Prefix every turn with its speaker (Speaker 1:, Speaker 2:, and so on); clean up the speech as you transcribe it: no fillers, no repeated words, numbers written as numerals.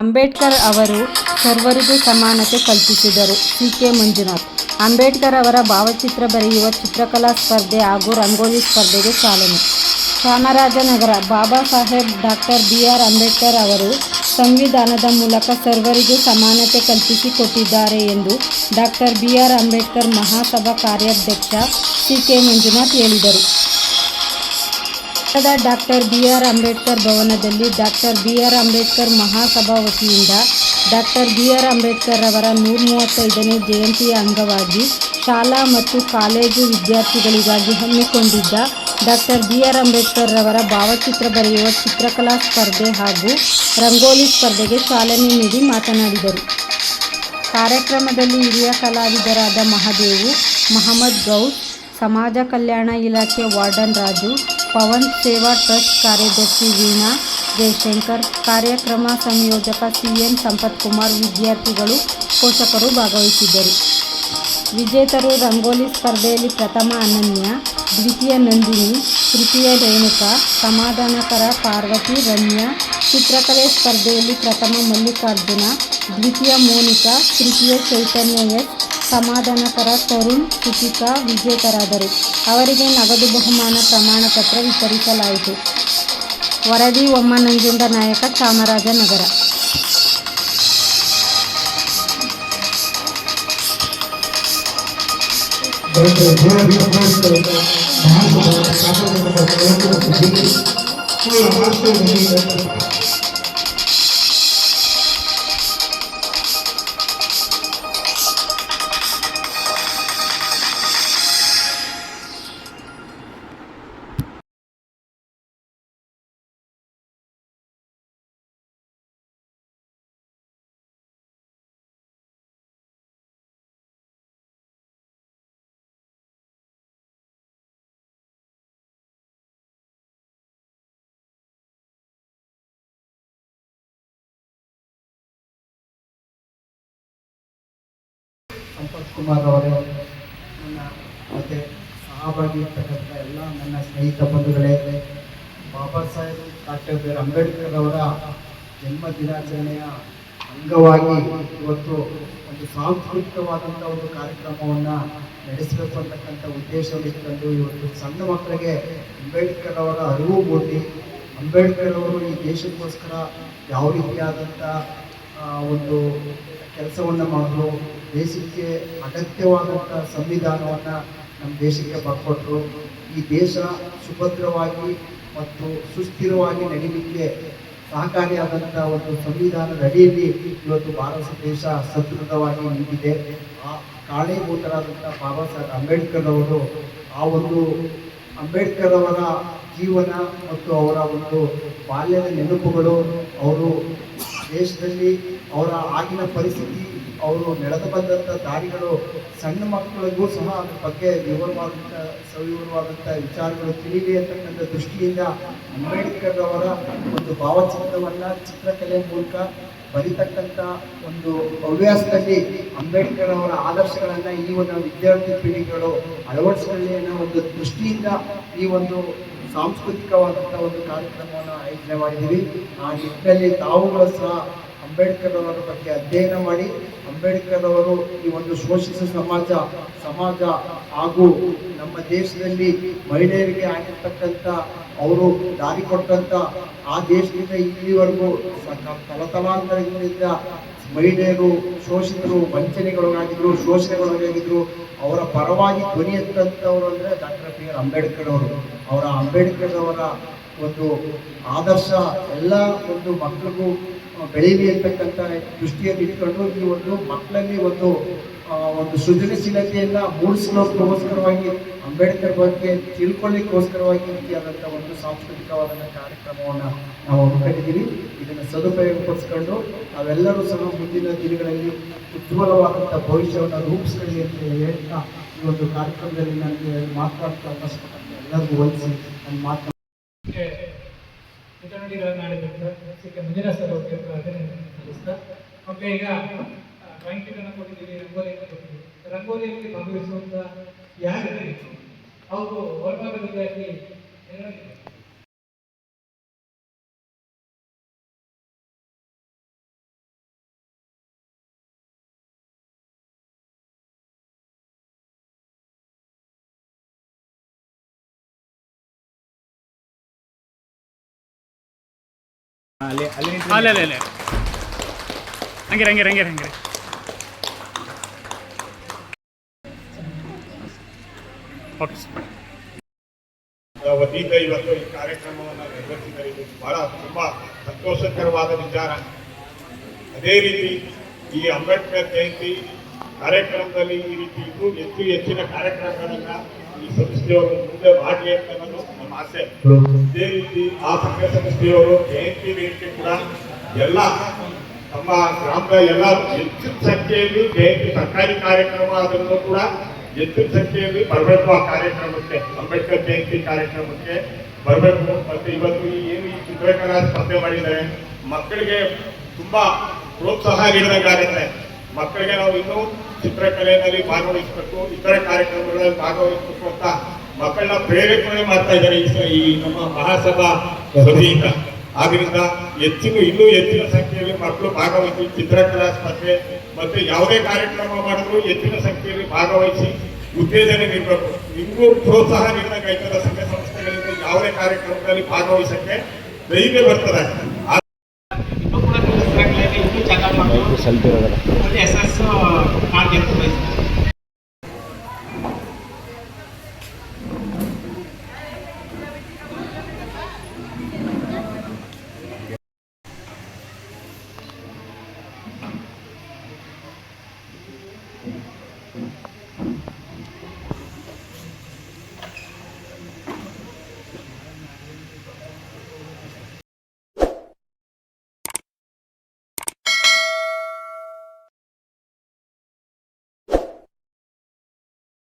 Speaker 1: ಅಂಬೇಡ್ಕರ್ ಅವರು ಸರ್ವರಿಗೂ ಸಮಾನತೆ ಕಲ್ಪಿಸಿದರು. ಸಿ.ಕೆ. ಮಂಜುನಾಥ್ ಅಂಬೇಡ್ಕರ್ ಅವರ ಭಾವಚಿತ್ರ ಬರೆಯುವ ಚಿತ್ರಕಲಾ ಸ್ಪರ್ಧೆ ಹಾಗೂ ರಂಗೋಲಿ ಸ್ಪರ್ಧೆಗೆ ಚಾಲನೆ. ಚಾಮರಾಜನಗರ ಬಾಬಾ ಸಾಹೇಬ್ ಡಾ. ಬಿ. ಆರ್. ಅಂಬೇಡ್ಕರ್ ಅವರು ಸಂವಿಧಾನದ ಮೂಲಕ ಸರ್ವರಿಗೂ ಸಮಾನತೆ ಕಲ್ಪಿಸಿಕೊಟ್ಟಿದ್ದಾರೆ ಎಂದು ಡಾ. ಬಿ. ಆರ್. ಅಂಬೇಡ್ಕರ್ ಮಹಾಸಭಾ ಕಾರ್ಯಾಧ್ಯಕ್ಷ ಸಿ.ಕೆ. ಮಂಜುನಾಥ್ ಹೇಳಿದರು. ನಗರದ ಡಾ. ಬಿ. ಆರ್. ಅಂಬೇಡ್ಕರ್ ಭವನದಲ್ಲಿ ಡಾ. ಬಿ. ಆರ್. ಅಂಬೇಡ್ಕರ್ ಮಹಾಸಭಾ ವತಿಯಿಂದ ಡಾ. ಬಿ. ಆರ್. ಅಂಬೇಡ್ಕರ್ ಅವರ 135ನೇ ಜಯಂತಿಯ ಅಂಗವಾಗಿ ಶಾಲಾ ಮತ್ತು ಕಾಲೇಜು ವಿದ್ಯಾರ್ಥಿಗಳಿಗಾಗಿ ಹಮ್ಮಿಕೊಂಡಿದ್ದ ಡಾ. ಬಿ. ಆರ್. ಅಂಬೇಡ್ಕರ್ ಅವರ ಭಾವಚಿತ್ರ ಬರೆಯುವ ಚಿತ್ರಕಲಾ ಸ್ಪರ್ಧೆ ಹಾಗೂ ರಂಗೋಲಿ ಸ್ಪರ್ಧೆಗೆ ಚಾಲನೆ ನೀಡಿ ಮಾತನಾಡಿದರು. ಕಾರ್ಯಕ್ರಮದಲ್ಲಿ ಹಿರಿಯ ಕಲಾವಿದರಾದ ಮಹಾದೇವು, ಮಹಮ್ಮದ್ ಗೌಸ್, ಸಮಾಜ ಕಲ್ಯಾಣ ಇಲಾಖೆ ವಾರ್ಡನ್ ರಾಜು, ಪವನ್ ಸೇವಾ ಟ್ರಸ್ಟ್ ಕಾರ್ಯದರ್ಶಿ ವೀಣಾ, ಜಯಶಂಕರ್, ಕಾರ್ಯಕ್ರಮ ಸಂಯೋಜಕ ಸಿ.ಎನ್. ಸಂಪತ್ಕುಮಾರ್, ವಿದ್ಯಾರ್ಥಿಗಳು, ಪೋಷಕರು ಭಾಗವಹಿಸಿದ್ದರು. ವಿಜೇತರು ರಂಗೋಲಿ ಸ್ಪರ್ಧೆಯಲ್ಲಿ ಪ್ರಥಮ ಅನನ್ಯ, ದ್ವಿತೀಯ ನಂದಿನಿ, ತೃತೀಯ ರೇಣುಕಾ, ಸಮಾಧಾನಕರ ಪಾರ್ವತಿ, ರಮ್ಯಾ. ಚಿತ್ರಕಲೆ ಸ್ಪರ್ಧೆಯಲ್ಲಿ ಪ್ರಥಮ ಮಲ್ಲಿಕಾರ್ಜುನ, ದ್ವಿತೀಯ ಮೋನಿಕಾ, ತೃತೀಯ ಚೈತನ್ಯ ಎಸ್, ಸಮಾಧಾನಕರ ತರುಣ್, ಸುಚಿತಾ ವಿಜೇತರಾದರು. ಅವರಿಗೆ ನಗದು ಬಹುಮಾನ, ಪ್ರಮಾಣ ಪತ್ರ ವಿತರಿಸಲಾಯಿತು. ವರದಿ ಒಮ್ಮ ನಂಜುಂಡ ನಾಯಕ, ಚಾಮರಾಜನಗರ.
Speaker 2: ಸಂಪತ್ಕುಮಾರ್ ಅವರೇ, ನನ್ನ ಮತ್ತು ಸಹಭಾಗಿ ಇರ್ತಕ್ಕಂಥ ಎಲ್ಲ ನನ್ನ ಸ್ನೇಹಿತ ಬಂಧುಗಳೇ, Baba Saheb doctor B R Ambedkar ಅವರ ಜನ್ಮ ದಿನಾಚರಣೆಯ ಅಂಗವಾಗಿ ಇವತ್ತು ಒಂದು ಸಾಂಸ್ಕೃತಿಕವಾದಂಥ ಒಂದು ಕಾರ್ಯಕ್ರಮವನ್ನು ನಡೆಸಬೇಕು ಅಂತಕ್ಕಂಥ ಉದ್ದೇಶವನ್ನು ಇಟ್ಕೊಂಡು ಇವತ್ತು ಸಣ್ಣ ಮಕ್ಕಳಿಗೆ ಅಂಬೇಡ್ಕರ್ ಅವರ ಅರಿವು ಮೂಡಿ, ಅಂಬೇಡ್ಕರ್ ಅವರು ಈ ದೇಶಕ್ಕೋಸ್ಕರ ಯಾವ ರೀತಿಯಾದಂಥ ಒಂದು ಕೆಲಸವನ್ನು ಮಾಡಿದ್ರು, ದೇಶಕ್ಕೆ ಅಗತ್ಯವಾದಂಥ ಸಂವಿಧಾನವನ್ನು ನಮ್ಮ ದೇಶಕ್ಕೆ ಬರ್ಕೊಟ್ರು. ಈ ದೇಶ ಸುಭದ್ರವಾಗಿ ಮತ್ತು ಸುಸ್ಥಿರವಾಗಿ ನಡೀಲಿಕ್ಕೆ ಸಹಕಾರಿಯಾದಂಥ ಒಂದು ಸಂವಿಧಾನದ ಅಡಿಯಲ್ಲಿ ಇವತ್ತು ಭಾರತ ದೇಶ ಸದೃಢವಾಗಿ ನಿಂತಿದೆ. ಆ ಕಾರಣೀಭೂತರಾದಂಥ ಬಾಬಾ ಸಾಹೇಬ್ ಅಂಬೇಡ್ಕರ್ ಅವರು, ಆ ಒಂದು ಅಂಬೇಡ್ಕರ್ ಅವರ ಜೀವನ ಮತ್ತು ಅವರ ಒಂದು ಬಾಲ್ಯದ ನೆನಪುಗಳು, ಅವರು ದೇಶದಲ್ಲಿ ಅವರ ಆಗಿನ ಪರಿಸ್ಥಿತಿ, ಅವರು ನಡೆದು ಬಂದಂಥ ದಾರಿಗಳು, ಸಣ್ಣ ಮಕ್ಕಳಿಗೂ ಸಹ ಅದ್ರ ಬಗ್ಗೆ ಸವಿವರವಾದಂಥ ವಿಚಾರಗಳು ತಿಳಿಯಲಿ ಅಂತಕ್ಕಂಥ ದೃಷ್ಟಿಯಿಂದ ಅಂಬೇಡ್ಕರ್ ಅವರ ಒಂದು ಭಾವಚಿತ್ರವನ್ನು ಚಿತ್ರಕಲೆ ಮೂಲಕ ಬರೀತಕ್ಕಂಥ ಒಂದು ಹವ್ಯಾಸದಲ್ಲಿ ಅಂಬೇಡ್ಕರ್ ಅವರ ಆದರ್ಶಗಳನ್ನು ಈ ಒಂದು ವಿದ್ಯಾರ್ಥಿ ಪೀಳಿಗೆಗಳು ಅಳವಡಿಸಿಕೊಳ್ಳಿ ಅನ್ನೋ ಒಂದು ದೃಷ್ಟಿಯಿಂದ ಈ ಒಂದು ಸಾಂಸ್ಕೃತಿಕವಾದಂಥ ಒಂದು ಕಾರ್ಯಕ್ರಮವನ್ನು ಆಯೋಜನೆ ಮಾಡಿದ್ದೀವಿ. ಆ ನಿಟ್ಟಿನಲ್ಲಿ ತಾವುಗಳು ಸಹ ಅಂಬೇಡ್ಕರ್ ಅವರ ಬಗ್ಗೆ ಅಧ್ಯಯನ ಮಾಡಿ, ಅಂಬೇಡ್ಕರ್ ಅವರು ಈ ಒಂದು ಶೋಷಿತ ಸಮಾಜ ಹಾಗೂ ನಮ್ಮ ದೇಶದಲ್ಲಿ ಮಹಿಳೆಯರಿಗೆ ಆಗಿರ್ತಕ್ಕಂಥ ಅವರು ದಾರಿ ಕೊಟ್ಟಂಥ ಆ ದೇಶದಿಂದ ಇಲ್ಲಿವರೆಗೂ ತಲತಲಾಂತರಗಳಿಂದ ಮಹಿಳೆಯರು ಶೋಷಿತರು, ವಂಚನೆಗೊಳಗಾಗಿದ್ರು, ಶೋಷಣೆಗೊಳಗಾಗಿದ್ರು, ಅವರ ಪರವಾಗಿ ಧ್ವನಿ ಎತ್ತಂಥವರು ಅಂದರೆ ಡಾಕ್ಟರ್ ಬಿ ಆರ್ ಅಂಬೇಡ್ಕರ್ ಅವರು. ಅವರ ಅಂಬೇಡ್ಕರ್ ಅವರ ಒಂದು ಆದರ್ಶ ಎಲ್ಲ ಒಂದು ಮಕ್ಕಳಿಗೂ ಬೆಳೀಲಿ ಅಂತಕ್ಕಂಥ ದೃಷ್ಟಿಯಲ್ಲಿ ಇಟ್ಕೊಂಡು ಈ ಒಂದು ಮಕ್ಕಳಲ್ಲಿ ಒಂದು ಸೃಜನಶೀಲತೆಯನ್ನು ಮೂಡಿಸೋಕ್ಕೋಸ್ಕರವಾಗಿ, ಅಂಬೇಡ್ಕರ್ ಬಗ್ಗೆ ತಿಳ್ಕೊಳ್ಳಿಕ್ಕೋಸ್ಕರವಾಗಿ ರೀತಿಯಾದಂಥ ಒಂದು ಸಾಂಸ್ಕೃತಿಕವಾದ ಕಾರ್ಯಕ್ರಮವನ್ನು ನಾವು ಹಮ್ಮಿಕೊಂಡಿದ್ದೀವಿ. ಇದನ್ನು ಸದುಪಯೋಗಪಡಿಸ್ಕೊಂಡು ನಾವೆಲ್ಲರೂ ಸಹ ಮುಂದಿನ ದಿನಗಳಲ್ಲಿ ಉಜ್ವಲವಾದಂಥ ಭವಿಷ್ಯವನ್ನು ರೂಪಿಸ್ಕೊಳ್ಳಿ ಅಂತ ಹೇಳ್ತಾ ಈ ಒಂದು ಕಾರ್ಯಕ್ರಮದಲ್ಲಿ ನನಗೆ ಮಾತನಾಡ್ತಾ ಅವಕಾಶಪಟ್ಟಂತೆ ಎಲ್ಲರಿಗೂ ವಹಿಸಿ ನನ್ನ ಮಾತನಾಡಿ
Speaker 3: ಚಿತ್ರನುಡಿಗಳನ್ನು ಆಡಿದಂಥ ಸಿ.ಕೆ. ಮಂಜುನಾಥ್ ಸರ್ ಅವರಿಗೆ ಸಲ್ಲಿಸ್ತಾ, ಮತ್ತೆ ಈಗ ಡ್ರಾಯಿಂಗ್ ಶೀಟನ್ನು ಕೊಟ್ಟಿದ್ದೀವಿ, ರಂಗೋಲಿಯನ್ನು ಕೊಟ್ಟಿದ್ದೀವಿ. ರಂಗೋಲಿಯಲ್ಲಿ ಭಾಗವಹಿಸುವಂಥ ಯಾರಿದ್ದಾರೆ ಅವರು ಹೊರಭಾಗದ ವಿದ್ಯಾರ್ಥಿ
Speaker 4: ಅಲ್ಲಿ ಅಲ್ಲಿ
Speaker 5: ಅಲ್ಲೇ ಅಲ್ಲೇ ಅಲ್ಲೇ ಹಂಗೆ ಹಂಗೆ ಹಂಗೆ ಹಂಗೆ ಓಕೆ ಸರ್.
Speaker 6: ವತಿಯಿಂದ ಇವತ್ತು ಈ ಕಾರ್ಯಕ್ರಮವನ್ನು ನಿರ್ವಹಿಸಿದರೆ ಇದು ಬಹಳ ತುಂಬಾ ಸಂತೋಷಕರವಾದ ವಿಚಾರ. ಅದೇ ರೀತಿ ಈ ಅಂಬೇಡ್ಕರ್ ಜಯಂತಿ ಕಾರ್ಯಕ್ರಮದಲ್ಲಿ ಈ ರೀತಿ ಇನ್ನೂ ಹೆಚ್ಚಿನ ಕಾರ್ಯಕ್ರಮಗಳನ್ನ ಈ ಸಂಸ್ಥೆಯವರು ಮುಂದೆ ಮಾಡಲಿ ಅಂತ ಅನ್ನೋದು ನಮ್ಮ ಆಸೆ. ಇದೇ ರೀತಿ ಆ ಸಂಘ ಸಂಸ್ಥೆಯವರು ಜಯಂತಿ ವೇದಿಕೆ ಕೂಡ ಎಲ್ಲ ನಮ್ಮ ಗ್ರಾಮದ ಎಲ್ಲ ಹೆಚ್ಚಿನ ಸಂಖ್ಯೆಯಲ್ಲಿ ಜಯಂತಿ ಸರ್ಕಾರಿ ಕಾರ್ಯಕ್ರಮ ಅದನ್ನು ಕೂಡ ಹೆಚ್ಚಿನ ಸಂಖ್ಯೆಯಲ್ಲಿ ಬರಬೇಕು. ಆ ಕಾರ್ಯಕ್ರಮಕ್ಕೆ ಅಂಬೇಡ್ಕರ್ ಜಯಂತಿ ಕಾರ್ಯಕ್ರಮಕ್ಕೆ ಬರಬೇಕು. ಮತ್ತೆ ಇವತ್ತು ಏನು ಈ ಚಿತ್ರಕಲಾ ಸ್ಪರ್ಧೆ ಮಾಡಿದ್ದಾರೆ, ಮಕ್ಕಳಿಗೆ ತುಂಬಾ ಪ್ರೋತ್ಸಾಹ ನೀಡಿದಂಗಾಗುತ್ತೆ. ಮಕ್ಕಳಿಗೆ ನಾವು ಇನ್ನೂ ಚಿತ್ರಕಲೆಯಲ್ಲಿ ಭಾಗವಹಿಸಬೇಕು, ಇತರ ಕಾರ್ಯಕ್ರಮಗಳಲ್ಲಿ ಭಾಗವಹಿಸಬೇಕು ಅಂತ ಮಕ್ಕಳನ್ನ ಪ್ರೇರೇಪಣೆ ಮಾಡ್ತಾ ಇದ್ದಾರೆ ಈ ನಮ್ಮ ಮಹಾಸಭಾ ವತಿಯಿಂದ. ಆದ್ರಿಂದ ಇನ್ನೂ ಹೆಚ್ಚಿನ ಸಂಖ್ಯೆಯಲ್ಲಿ ಮಕ್ಕಳು ಭಾಗವಹಿಸಿ ಚಿತ್ರಕಲಾ ಸ್ಪರ್ಧೆ ಮತ್ತೆ ಯಾವುದೇ ಕಾರ್ಯಕ್ರಮ ಮಾಡಿದ್ರು ಹೆಚ್ಚಿನ ಸಂಖ್ಯೆಯಲ್ಲಿ ಭಾಗವಹಿಸಿ ಉತ್ತೇಜನೆ ನೀಡಬೇಕು. ನಿಮಗೂ ಪ್ರೋತ್ಸಾಹ ನೀಡಿದಾಗ ಸಂಘ ಸಂಸ್ಥೆಗಳಿಂದ ಯಾವುದೇ ಕಾರ್ಯಕ್ರಮದಲ್ಲಿ ಭಾಗವಹಿಸಕ್ಕೆ ಧೈರ್ಯ ಬರ್ತದೆ.